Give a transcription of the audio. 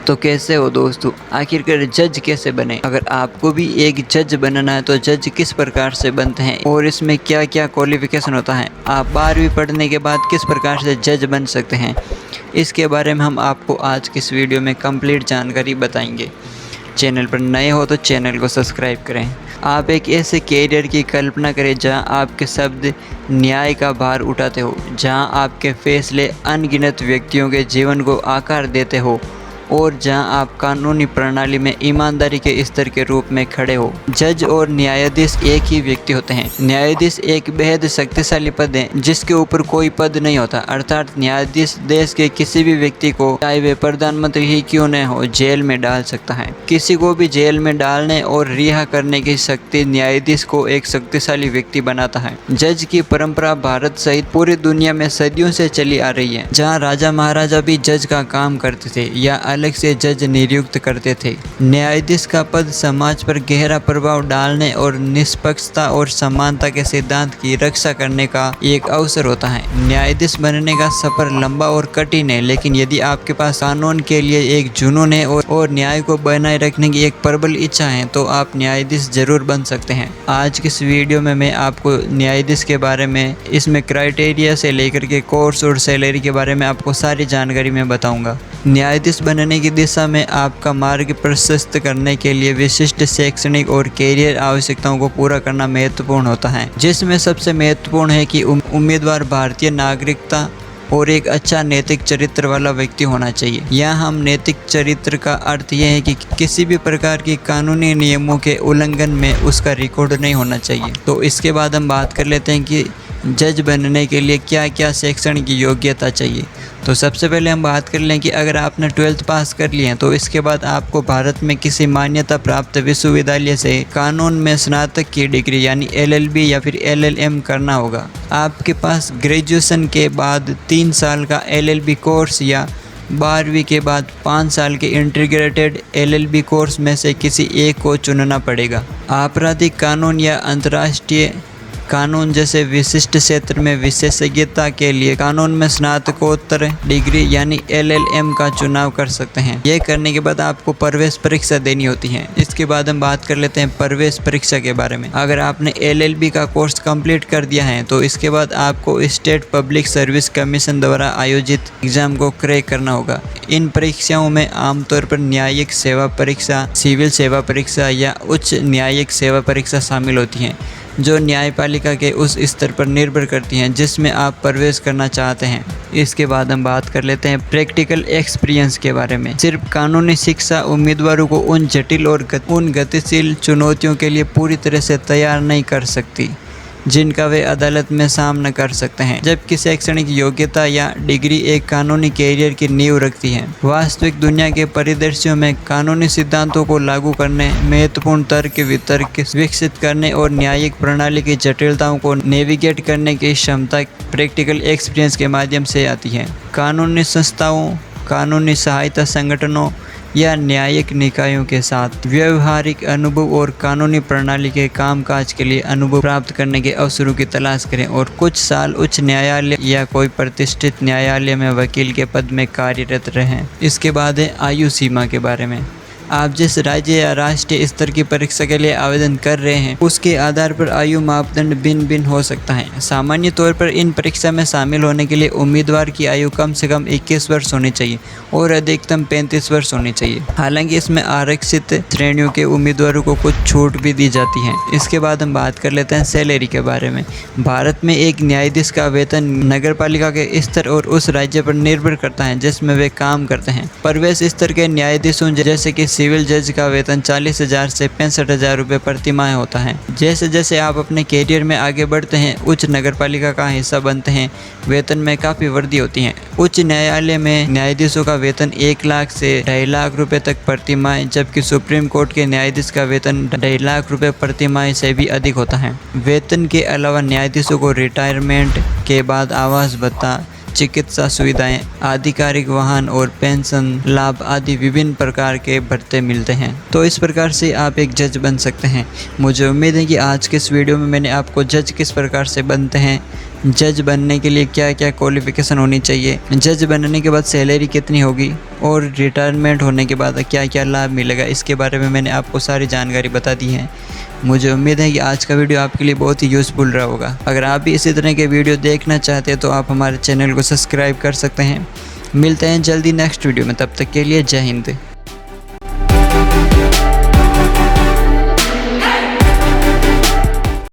तो कैसे हो दोस्तों, आखिरकार जज कैसे बने। अगर आपको भी एक जज बनना है तो जज किस प्रकार से बनते हैं और इसमें क्या क्या क्वालिफिकेशन होता है, आप 12वीं पढ़ने के बाद किस प्रकार से जज बन सकते हैं, इसके बारे में हम आपको आज की इस वीडियो में कंप्लीट जानकारी बताएंगे। चैनल पर नए हो तो चैनल को सब्सक्राइब करें। आप एक ऐसे कैरियर की कल्पना करें जहां आपके शब्द न्याय का भार उठाते हो, जहां आपके फैसले अनगिनत व्यक्तियों के जीवन को आकार देते हो और जहां आप कानूनी प्रणाली में ईमानदारी के स्तर के रूप में खड़े हो। जज और न्यायाधीश एक ही व्यक्ति होते हैं। न्यायाधीश एक बेहद शक्तिशाली पद है जिसके ऊपर कोई पद नहीं होता, अर्थात न्यायाधीश देश के किसी भी व्यक्ति को, चाहे वे प्रधानमंत्री ही क्यों न हो, जेल में डाल सकता है। किसी को भी जेल में डालने और रिहा करने की शक्ति न्यायाधीश को एक शक्तिशाली व्यक्ति बनाता है। जज की परंपरा भारत सहित पूरी दुनिया में सदियों से चली आ रही है, जहाँ राजा महाराजा भी जज का काम करते थे या अलग से जज नियुक्त करते थे। न्यायाधीश का पद समाज पर गहरा प्रभाव डालने और निष्पक्षता और समानता के सिद्धांत की रक्षा करने का एक अवसर होता है। न्यायाधीश बनने का सफर लंबा और कठिन है, लेकिन यदि आपके पास कानून के लिए एक जुनून है और न्याय को बनाए रखने की एक प्रबल इच्छा है तो आप न्यायाधीश जरूर बन सकते हैं। आज की इस वीडियो में मैं आपको न्यायाधीश के बारे में, इसमें क्राइटेरिया से लेकर के कोर्स और सैलरी के बारे में आपको सारी जानकारी मैं बताऊंगा। न्यायाधीश बनने की दिशा में आपका मार्ग प्रशस्त करने के लिए विशिष्ट शैक्षणिक और कैरियर आवश्यकताओं को पूरा करना महत्वपूर्ण होता है, जिसमें सबसे महत्वपूर्ण है कि उम्मीदवार भारतीय नागरिकता और एक अच्छा नैतिक चरित्र वाला व्यक्ति होना चाहिए। यहाँ हम नैतिक चरित्र का अर्थ यह है कि किसी भी प्रकार की कानूनी नियमों के उल्लंघन में उसका रिकॉर्ड नहीं होना चाहिए। तो इसके बाद हम बात कर लेते हैं कि जज बनने के लिए क्या क्या शैक्षणिक योग्यता चाहिए। तो सबसे पहले हम बात कर लें कि अगर आपने 12th पास कर लिए हैं तो इसके बाद आपको भारत में किसी मान्यता प्राप्त विश्वविद्यालय से कानून में स्नातक की डिग्री यानी LLB या फिर LLM करना होगा। आपके पास ग्रेजुएशन के बाद 3 साल का LLB कोर्स या 12वीं के बाद 5 साल के इंटीग्रेटेड LLB कोर्स में से किसी एक को चुनना पड़ेगा। आपराधिक कानून या अंतर्राष्ट्रीय कानून जैसे विशिष्ट क्षेत्र में विशेषज्ञता के लिए कानून में स्नातकोत्तर डिग्री यानी LLM का चुनाव कर सकते हैं। यह करने के बाद आपको प्रवेश परीक्षा देनी होती है। इसके बाद हम बात कर लेते हैं प्रवेश परीक्षा के बारे में। अगर आपने LLB का कोर्स कंप्लीट कर दिया है तो इसके बाद आपको स्टेट पब्लिक सर्विस कमीशन द्वारा आयोजित एग्जाम को क्रैक करना होगा। इन परीक्षाओं में आमतौर पर न्यायिक सेवा परीक्षा, सिविल सेवा परीक्षा या उच्च न्यायिक सेवा परीक्षा शामिल होती हैं, जो न्यायपालिका के उस स्तर पर निर्भर करती हैं जिसमें आप प्रवेश करना चाहते हैं। इसके बाद हम बात कर लेते हैं प्रैक्टिकल एक्सपीरियंस के बारे में। सिर्फ कानूनी शिक्षा उम्मीदवारों को उन जटिल और गतिशील चुनौतियों के लिए पूरी तरह से तैयार नहीं कर सकती जिनका वे अदालत में सामना कर सकते हैं, जबकि शैक्षणिक योग्यता या डिग्री एक कानूनी कैरियर की नींव रखती है। वास्तविक दुनिया के परिदृश्यों में कानूनी सिद्धांतों को लागू करने, महत्वपूर्ण तर्क वितर्क विकसित करने और न्यायिक प्रणाली की जटिलताओं को नेविगेट करने की क्षमता प्रैक्टिकल एक्सपीरियंस के माध्यम से आती है। कानूनी संस्थाओं, कानूनी सहायता संगठनों या न्यायिक निकायों के साथ व्यवहारिक अनुभव और कानूनी प्रणाली के कामकाज के लिए अनुभव प्राप्त करने के अवसरों की तलाश करें और कुछ साल उच्च न्यायालय या कोई प्रतिष्ठित न्यायालय में वकील के पद में कार्यरत रहें। इसके बाद है आयु सीमा के बारे में। आप जिस राज्य या राष्ट्रीय स्तर की परीक्षा के लिए आवेदन कर रहे हैं उसके आधार पर आयु मापदंड भिन्न भिन्न हो सकता है। सामान्य तौर पर इन परीक्षा में शामिल होने के लिए उम्मीदवार की आयु कम से कम 21 वर्ष होनी चाहिए और अधिकतम 35 वर्ष होनी चाहिए। हालांकि इसमें आरक्षित श्रेणियों के उम्मीदवारों को कुछ छूट भी दी जाती है। इसके बाद हम बात कर लेते हैं सैलरी के बारे में। भारत में एक न्यायाधीश का वेतन नगरपालिका के स्तर और उस राज्य पर निर्भर करता है जिसमें वे काम करते हैं। प्रवेश स्तर के न्यायाधीशों जैसे कि सिविल जज का वेतन 40,000 से 65,000 रुपये प्रति माह होता है। जैसे जैसे आप अपने कैरियर में आगे बढ़ते हैं, उच्च नगरपालिका का हिस्सा बनते हैं, वेतन में काफ़ी वृद्धि होती है। उच्च न्यायालय में न्यायाधीशों का वेतन 1 लाख से 2.5 लाख रुपये तक प्रति माह, जबकि सुप्रीम कोर्ट के न्यायाधीश का वेतन 2.5 लाख रुपये प्रति माह से भी अधिक होता है। वेतन के अलावा न्यायाधीशों को रिटायरमेंट के बाद आवास भत्ता, चिकित्सा सुविधाएं, आधिकारिक वाहन और पेंशन लाभ आदि विभिन्न प्रकार के भत्ते मिलते हैं। तो इस प्रकार से आप एक जज बन सकते हैं। मुझे उम्मीद है कि आज के इस वीडियो में मैंने आपको जज किस प्रकार से बनते हैं, जज बनने के लिए क्या क्या क्वालिफ़िकेशन होनी चाहिए, जज बनने के बाद सैलरी कितनी होगी और रिटायरमेंट होने के बाद क्या क्या लाभ मिलेगा, इसके बारे में मैंने आपको सारी जानकारी बता दी है। मुझे उम्मीद है कि आज का वीडियो आपके लिए बहुत ही यूज़फुल रहा होगा। अगर आप भी इसी तरह के वीडियो देखना चाहते हैं तो आप हमारे चैनल को सब्सक्राइब कर सकते हैं। मिलते हैं जल्दी नेक्स्ट वीडियो में, तब तक के लिए जय हिंद।